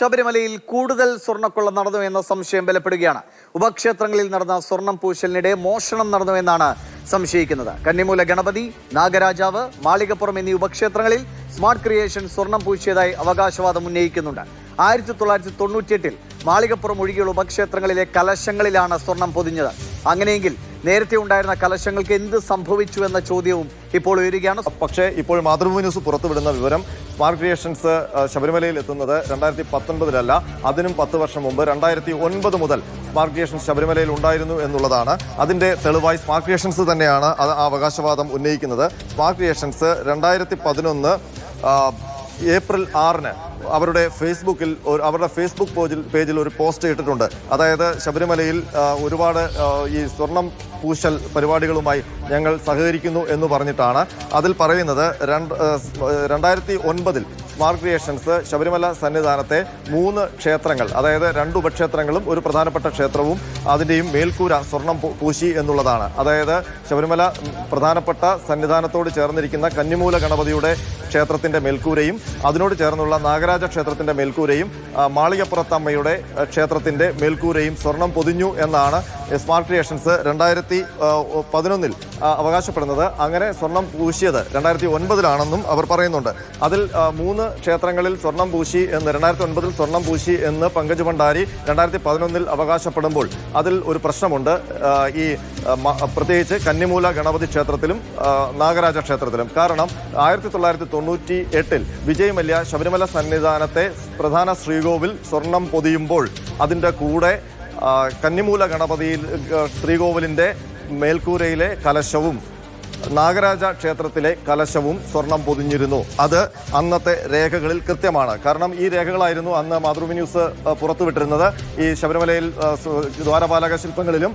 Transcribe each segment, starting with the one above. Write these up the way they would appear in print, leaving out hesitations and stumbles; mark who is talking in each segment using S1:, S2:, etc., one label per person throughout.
S1: ശബരിമലയിൽ കൂടുതൽ സ്വർണ്ണക്കൊള്ള നടന്നു എന്ന സംശയം ബലപ്പെടുകയാണ്. ഉപക്ഷേത്രങ്ങളിൽ നടന്ന സ്വർണം പൂശലിനിടെ മോഷണം നടന്നുവെന്നാണ് സംശയിക്കുന്നത്. കന്നിമൂല ഗണപതി, നാഗരാജാവ്, മാളികപ്പുറം എന്നീ ഉപക്ഷേത്രങ്ങളിൽ സ്മാർട്ട് ക്രിയേഷൻ സ്വർണം പൂശിയതായി അവകാശവാദം ഉന്നയിക്കുന്നുണ്ട്. 1998 മാളികപ്പുറം ഒഴികെയുള്ള ഉപക്ഷേത്രങ്ങളിലെ കലശങ്ങളിലാണ് സ്വർണം പൊതിഞ്ഞത്. അങ്ങനെയെങ്കിൽ നേരത്തെ ഉണ്ടായിരുന്ന കലശങ്ങൾക്ക് എന്ത് സംഭവിച്ചു എന്ന ചോദ്യവും ഇപ്പോൾ ഉയരുകയാണ്.
S2: പക്ഷേ ഇപ്പോൾ മാതൃഭൂമി ന്യൂസ് പുറത്തുവിടുന്ന വിവരം സ്മാർട്ട് ക്രിയേഷൻസ് ശബരിമലയിൽ എത്തുന്നത് 2019 അതിനും 10 വർഷം മുമ്പ് 2009 മുതൽ സ്മാർട്ട് ക്രിയേഷൻസ് ശബരിമലയിൽ ഉണ്ടായിരുന്നു എന്നുള്ളതാണ്. അതിന്റെ തെളിവായി സ്മാർട്ട് ക്രിയേഷൻസ് തന്നെയാണ് ആ അവകാശവാദം ഉന്നയിക്കുന്നത്. സ്മാർട്ട് ക്രിയേഷൻസ് 2011 ഏപ്രിൽ 6 അവരുടെ ഫേസ്ബുക്ക് പേജിൽ ഒരു പോസ്റ്റ് ഇട്ടിട്ടുണ്ട്. അതായത് ശബരിമലയിൽ ഒരുപാട് ഈ സ്വർണം പൂശൽ പരിപാടികളുമായി ഞങ്ങൾ സഹകരിക്കുന്നു എന്ന് പറഞ്ഞിട്ടാണ്. അതിൽ പറയുന്നത് 2009 സ്മാർട്ട് ക്രിയേഷൻസ് ശബരിമല സന്നിധാനത്തെ 3 ക്ഷേത്രങ്ങൾ, അതായത് 2 ഉപക്ഷേത്രങ്ങളും ഒരു പ്രധാനപ്പെട്ട ക്ഷേത്രവും അതിൻ്റെയും മേൽക്കൂര സ്വർണം പൂശി എന്നുള്ളതാണ്. അതായത് ശബരിമല പ്രധാനപ്പെട്ട സന്നിധാനത്തോട് ചേർന്നിരിക്കുന്ന കന്നിമൂല ഗണപതിയുടെ ക്ഷേത്രത്തിന്റെ മേൽക്കൂരയും അതിനോട് ചേർന്നുള്ള നാഗരാജ ക്ഷേത്രത്തിന്റെ മേൽക്കൂരയും മാളികപ്പുറത്തമ്മയുടെ ക്ഷേത്രത്തിന്റെ മേൽക്കൂരയും സ്വർണം പൊതിഞ്ഞു എന്നാണ് സ്മാർട്ട് ക്രിയേഷൻസ് 2011 അവകാശപ്പെടുന്നത്. അങ്ങനെ സ്വർണം പൂശിയത് 2009 അവർ പറയുന്നുണ്ട്. അതിൽ 3 ക്ഷേത്രങ്ങളിൽ സ്വർണം പൂശി എന്ന് 2009 സ്വർണം പൂശി എന്ന് പങ്കജ് ഭണ്ഡാരി 2011 അവകാശപ്പെടുമ്പോൾ അതിൽ ഒരു പ്രശ്നമുണ്ട്. ഈ പ്രത്യേകിച്ച് കന്നിമൂല ഗണപതി ക്ഷേത്രത്തിലും നാഗരാജ ക്ഷേത്രത്തിലും. കാരണം 1998 വിജയ് മല്യ ശബരിമല സന്നിധാനത്തെ പ്രധാന ശ്രീകോവിൽ സ്വർണം പൊതിയുമ്പോൾ അതിൻ്റെ കൂടെ കന്നിമൂല ഗണപതിയിൽ ശ്രീകോവിലിൻ്റെ മേൽക്കൂരയിലെ കലശവും നാഗരാജ ക്ഷേത്രത്തിലെ കലശവും സ്വർണം പൊതിഞ്ഞിരുന്നു. അത് അന്നത്തെ രേഖകളിൽ കൃത്യമാണ്. കാരണം ഈ രേഖകളായിരുന്നു അന്ന് മാതൃഭൂമി ന്യൂസ് പുറത്തുവിട്ടിരുന്നത്. ഈ ശബരിമലയിൽ ദ്വാരപാലക ശില്പങ്ങളിലും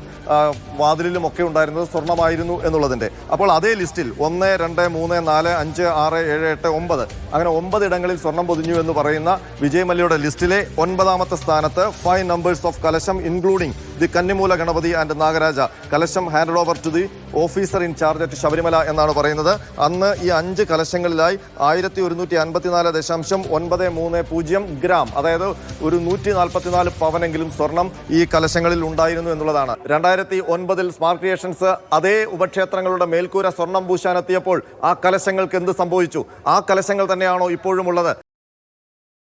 S2: വാതിലിലും ഒക്കെ ഉണ്ടായിരുന്നത് സ്വർണമായിരുന്നു എന്നുള്ളതിൻ്റെ. അപ്പോൾ അതേ ലിസ്റ്റിൽ 1, 2, 3, 4, 5, 6, 7, 8, 9 അങ്ങനെ 9 ഇടങ്ങളിൽ സ്വർണം പൊതിഞ്ഞു എന്ന് പറയുന്ന വിജയ് മല്യയുടെ ലിസ്റ്റിലെ 9ാമത്തെ സ്ഥാനത്ത് 5 numbers of kalasham including the Kannimoola Ganapathi and Nagaraja kalasham hand over to the officer in charge at Sabarimala എന്നാണ് പറയുന്നത്. അന്ന് ഈ 5 കലശങ്ങളിലായി 1154.930 ഗ്രാം, അതായത് ഒരു 144 പവനെങ്കിലും സ്വർണം ഈ കലശങ്ങളിൽ ഉണ്ടായിരുന്നു എന്നുള്ളതാണ്. 2009 സ്മാർട്ട് ക്രിയേഷൻസ് അതേ ഉപക്ഷേത്രങ്ങളുടെ മേൽക്കൂര സ്വർണം പൂശാനെത്തിയപ്പോൾ ആ കലശങ്ങൾക്ക് എന്ത് സംഭവിച്ചു? ആ കലശങ്ങൾ തന്നെയാണോ ഇപ്പോഴും ഉള്ളത്?